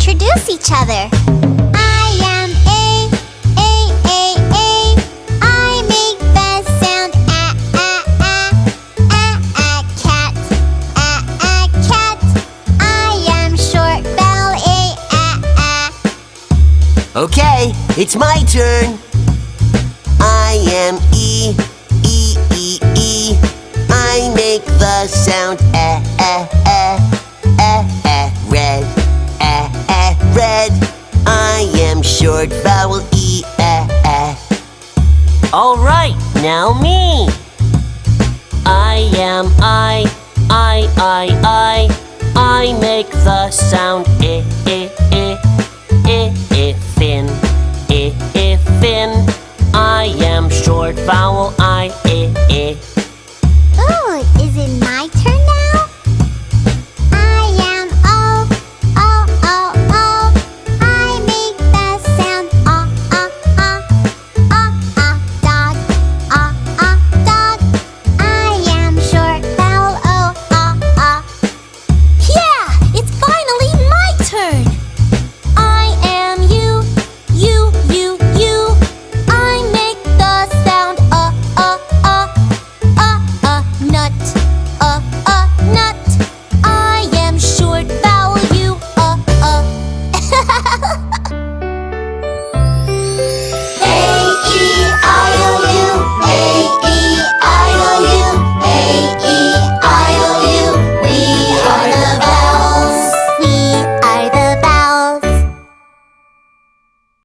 introduce each other. I am A, I make the sound cat, cat. I am short vowel A. Okay, it's my turn. I am E, I make the sound red, red. I am short vowel E. All right, now me. I am I make the sound thin, thin. I am short vowel